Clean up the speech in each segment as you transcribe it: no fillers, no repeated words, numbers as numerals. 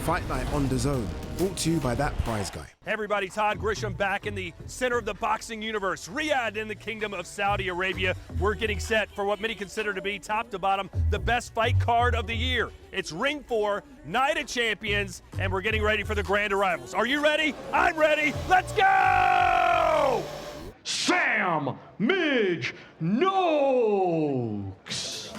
Fight Night on DAZN, brought to you by that prize guy. Hey everybody, Todd Grisham back in the center of the boxing universe, Riyadh in the Kingdom of Saudi Arabia. We're getting set for what many consider to be, top to bottom, the best fight card of the year. It's Ring 4, Night of Champions, and we're getting ready for the grand arrivals. Are you ready? I'm ready. Let's go! Sam Midge Noakes.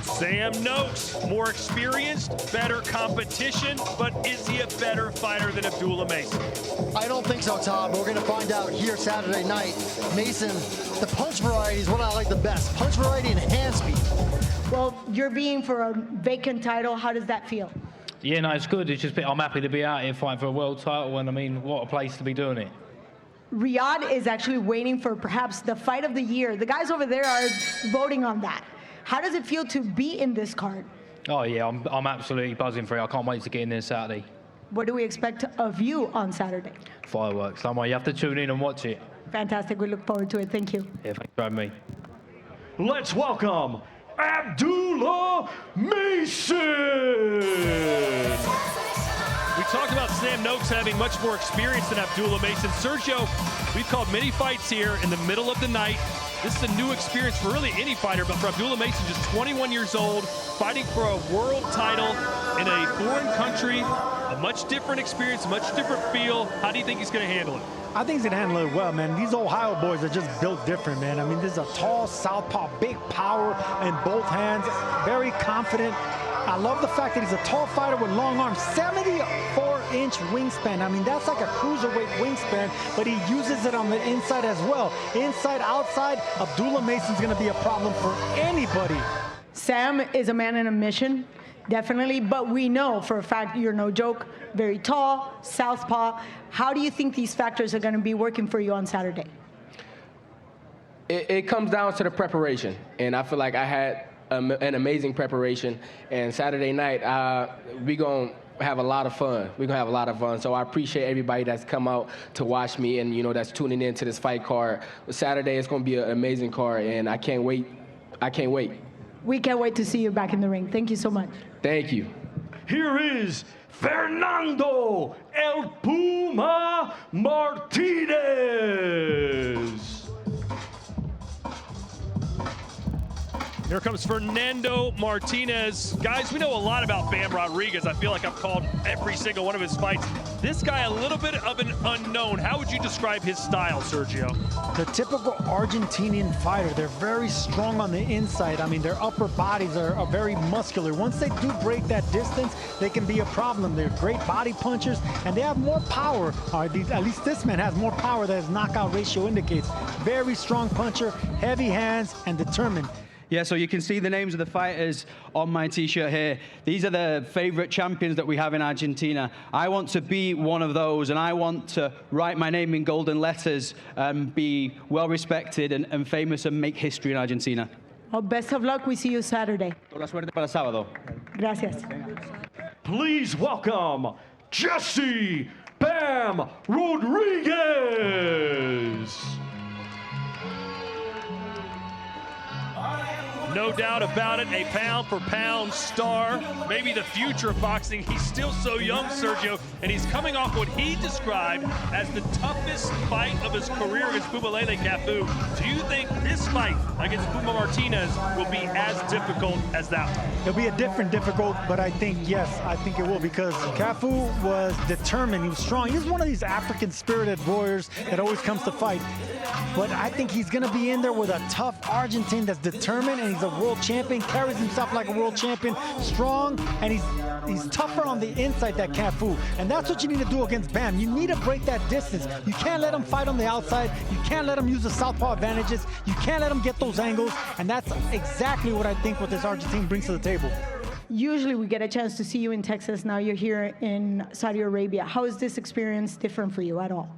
Sam Noakes, more experienced, better competition, but is he a better fighter than Abdullah Mason? I don't think so, Todd, but we're going to find out here Saturday night. Mason, the punch variety is what I like the best. Punch variety and hand speed. Well, you're being for a vacant title. How does that feel? Yeah, no, it's good. It's just I'm happy to be out here fighting for a world title, and I mean, what a place to be doing it. Riyadh is actually waiting for perhaps the fight of the year. The guys over there are voting on that. How does it feel to be in this card? Oh yeah, I'm absolutely buzzing for it. I can't wait to get in there Saturday. What do we expect of you on Saturday? Fireworks. Don't worry, you have to tune in and watch it. Fantastic. We look forward to it. Thank you. Yeah, thanks for having me. Let's welcome Abdullah Mason. We talked about Sam Noakes having much more experience than Abdullah Mason. Sergio, we've called many fights here in the middle of the night. This is a new experience for really any fighter, but for Abdullah Mason, just 21 years old, fighting for a world title in a foreign country, a much different experience, a much different feel. How do you think he's going to handle it? I think he's going to handle it well, man. These Ohio boys are just built different, man. I mean, this is a tall southpaw, big power in both hands, very confident. I love the fact that he's a tall fighter with long arms, 74-inch wingspan. I mean, that's like a cruiserweight wingspan, but he uses it on the inside as well. Inside, outside, Abdullah Mason's going to be a problem for anybody. Sam is a man in a mission, definitely, but we know for a fact you're no joke, very tall, southpaw. How do you think these factors are going to be working for you on Saturday? It comes down to the preparation, and I feel like I had an amazing preparation, and Saturday night we're going to have a lot of fun. We're going to have a lot of fun, so I appreciate everybody that's come out to watch me and, you know, that's tuning in to this fight card. Saturday is going to be an amazing card, and I can't wait. I can't wait. We can't wait to see you back in the ring. Thank you so much. Thank you. Here is Fernando El Puma Martinez. Here comes Fernando Martinez. Guys, we know a lot about Bam Rodriguez. I feel like I've called every single one of his fights. This guy, a little bit of an unknown. How would you describe his style, Sergio? The typical Argentinian fighter, they're very strong on the inside. I mean, their upper bodies are very muscular. Once they do break that distance, they can be a problem. They're great body punchers, and they have more power. At least this man has more power than his knockout ratio indicates. Very strong puncher, heavy hands, and determined. Yeah, so you can see the names of the fighters on my t-shirt here. These are the favorite champions that we have in Argentina. I want to be one of those, and I want to write my name in golden letters and be well respected and famous and make history in Argentina. Well, best of luck. We see you Saturday. Toda la suerte para el sábado. Gracias. Please welcome Jesse Bam Rodriguez. No doubt about it, a pound-for-pound star, maybe the future of boxing. He's still so young, Sergio, and he's coming off what he described as the toughest fight of his career against Bubalele Cafu. Do you think this fight against Puma Martinez will be as difficult as that one? It'll be a difficult, but I think, yes, I think it will, because Cafu was determined, he was strong. He's one of these African-spirited warriors that always comes to fight. But I think he's going to be in there with a tough Argentine that's determined, and he's a world champion, carries himself like a world champion, strong, and he's tougher on the inside than Cafu. And that's what you need to do against Bam. You need to break that distance. You can't let him fight on the outside. You can't let him use the southpaw advantages. You can't let him get those angles. And that's exactly what I think what this Argentine brings to the table. Usually we get a chance to see you in Texas. Now you're here in Saudi Arabia. How is this experience different for you at all?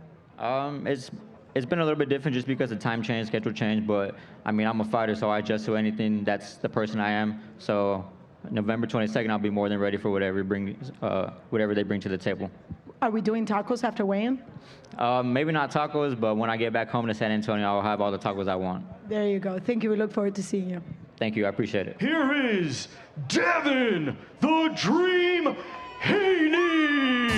It's been a little bit different just because of time change, schedule change, but I mean, I'm a fighter, so I adjust to anything. That's the person I am. So November 22nd, I'll be more than ready for whatever they bring to the table. Are we doing tacos after weigh-in? Maybe not tacos, but when I get back home to San Antonio, I'll have all the tacos I want. There you go. Thank you. We look forward to seeing you. Thank you. I appreciate it. Here is Devin the Dream Haney.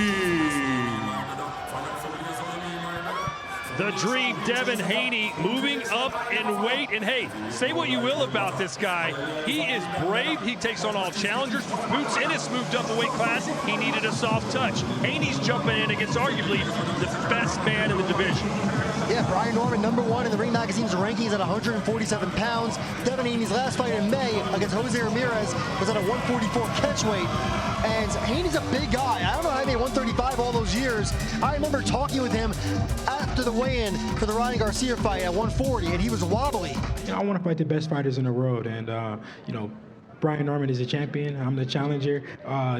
The Dream, Devin Haney, moving up in weight. And hey, say what you will about this guy. He is brave. He takes on all challengers. Boots Ennis moved up a weight class. He needed a soft touch. Haney's jumping in against arguably the best man in the division. Yeah, Brian Norman, #1 in the Ring Magazine's rankings at 147 pounds. Devin Haney's last fight in May against Jose Ramirez was at a 144 catch weight. And Haney's a big guy. I don't know how he made 135 all those years. I remember talking with him after the weigh-in for the Ryan Garcia fight at 140, and he was wobbly. I want to fight the best fighters in the world, and you know, Brian Norman is a champion. I'm the challenger.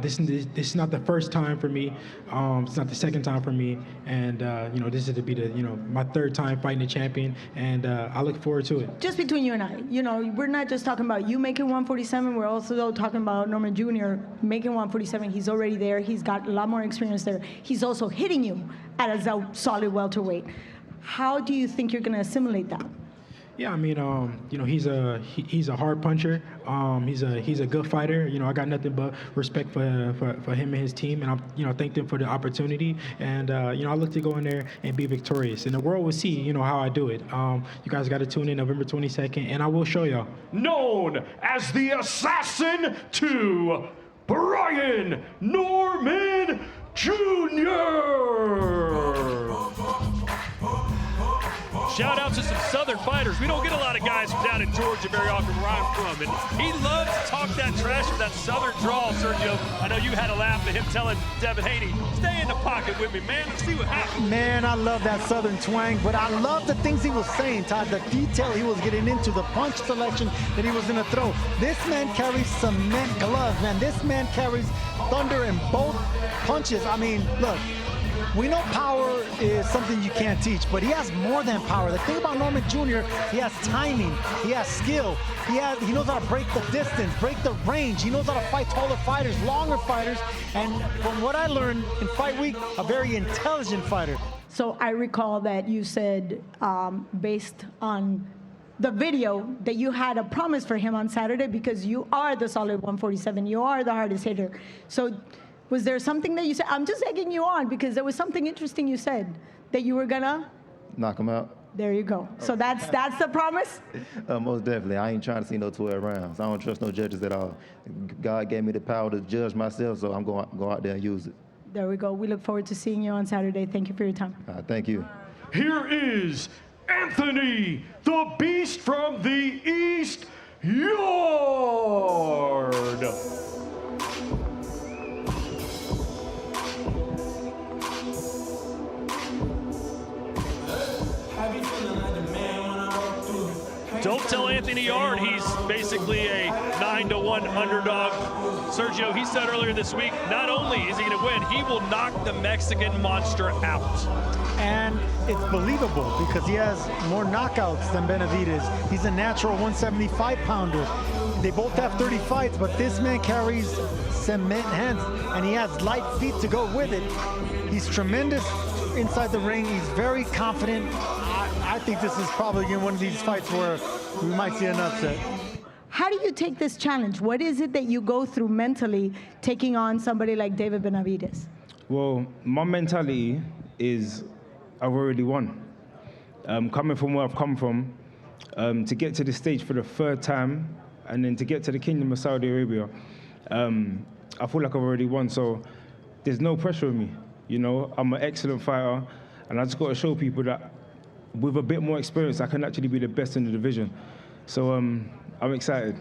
This is not the first time for me. It's not the second time for me, and you know, this is to be the my third time fighting the champion, and I look forward to it. Just between you and I, you know, we're not just talking about you making 147. We're also talking about Norman Jr. making 147. He's already there. He's got a lot more experience there. He's also hitting you at a solid welterweight. How do you think you're going to assimilate that? Yeah, I mean, you know, he's a hard puncher. He's a good fighter. You know, I got nothing but respect for him and his team, and I thank them for the opportunity. And you know, I look to go in there and be victorious, and the world will see, you know, how I do it. You guys got to tune in November 22nd, and I will show y'all. Known as the Assassin 2, Brian Norman Jr. Shout out to some Southern fighters. We don't get a lot of guys from down in Georgia very often where I'm from. And he loves to talk that trash with that Southern drawl, Sergio. I know you had a laugh at him telling Devin Haney, stay in the pocket with me, man. Let's see what happens. Man, I love that Southern twang, but I love the things he was saying, Todd, the detail he was getting into, the punch selection that he was going to throw. This man carries cement gloves, man. This man carries thunder in both punches. I mean, look. We know power is something you can't teach, but he has more than power. The thing about Norman Jr., he has timing, he has skill, he knows how to break the distance, break the range. He knows how to fight taller fighters, longer fighters, and from what I learned in Fight Week, a very intelligent fighter. So I recall that you said, based on the video, that you had a promise for him on Saturday because you are the solid 147. You are the hardest hitter. So was there something that you said? I'm just egging you on because there was something interesting you said that you were gonna knock him out. There you go. So that's the promise? Most definitely. I ain't trying to see no 12 rounds. I don't trust no judges at all. God gave me the power to judge myself, so I'm going to go out there and use it. There we go. We look forward to seeing you on Saturday. Thank you for your time. Thank you. Here is Anthony, the Beast from the East, Yarde. Don't tell Anthony Yarde he's basically a 9-1 underdog. Sergio, he said earlier this week, not only is he going to win, he will knock the Mexican monster out. And it's believable because he has more knockouts than Benavidez. He's a natural 175-pounder. They both have 30 fights, but this man carries cement hands, and he has light feet to go with it. He's tremendous inside the ring. He's very confident. I think this is probably one of these fights where we might see an upset. How do you take this challenge? What is it that you go through mentally taking on somebody like David Benavidez? Well, my mentality is I've already won. Coming from where I've come from, to get to this stage for the third time, and then to get to the Kingdom of Saudi Arabia, I feel like I've already won. So there's no pressure on me. You know, I'm an excellent fighter, and I just got to show people that with a bit more experience, I can actually be the best in the division. So I'm excited.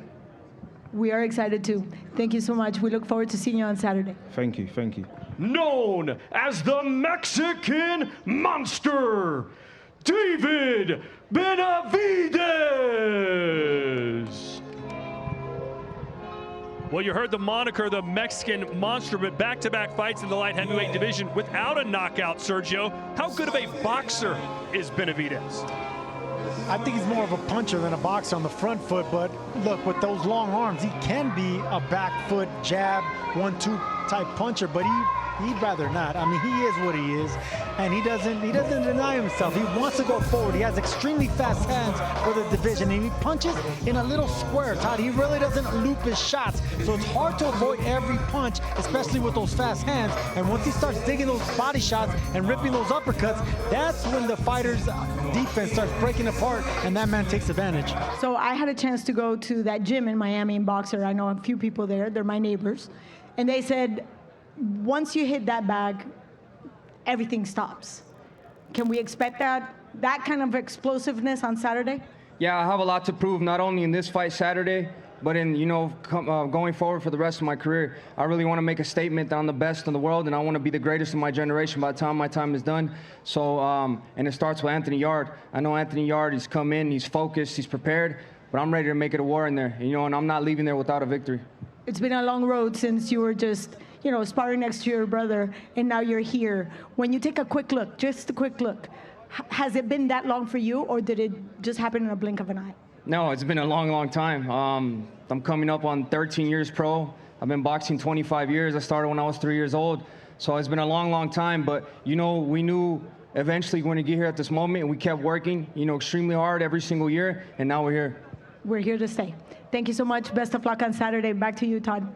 We are excited too. Thank you so much. We look forward to seeing you on Saturday. Thank you, thank you. Known as the Mexican Monster, David Benavidez. Well, you heard the moniker, the Mexican Monster, but back-to-back fights in the light heavyweight division without a knockout, Sergio. How good of a boxer is Benavidez? I think he's more of a puncher than a boxer on the front foot, but look, with those long arms, he can be a back foot jab, 1-2 type puncher, but he'd rather not. I mean, he is what he is, and he doesn't deny himself. He wants to go forward. He has extremely fast hands for the division, and he punches in a little square, Todd. He really doesn't loop his shots, so it's hard to avoid every punch, especially with those fast hands. And once he starts digging those body shots and ripping those uppercuts, that's when the fighter's defense starts breaking apart, and that man takes advantage. So I had a chance to go to that gym in Miami in Boxer. I know a few people there. They're my neighbors. And they said, once you hit that bag, everything stops. Can we expect that kind of explosiveness on Saturday? Yeah, I have a lot to prove, not only in this fight Saturday, but in, going forward for the rest of my career. I really want to make a statement that I'm the best in the world, and I want to be the greatest in my generation by the time my time is done. So, and it starts with Anthony Yarde. I know Anthony Yarde, he's come in, he's focused, he's prepared, but I'm ready to make it a war in there, and I'm not leaving there without a victory. It's been a long road since you were just, sparring next to your brother, and now you're here. When you take a quick look, just a quick look, has it been that long for you, or did it just happen in a blink of an eye? No, it's been a long, long time. I'm coming up on 13 years pro. I've been boxing 25 years. I started when I was 3 years old. So it's been a long, long time. But, we knew eventually we're going to get here at this moment, and we kept working, extremely hard every single year, and now we're here. We're here to stay. Thank you so much. Best of luck on Saturday. Back to you, Todd.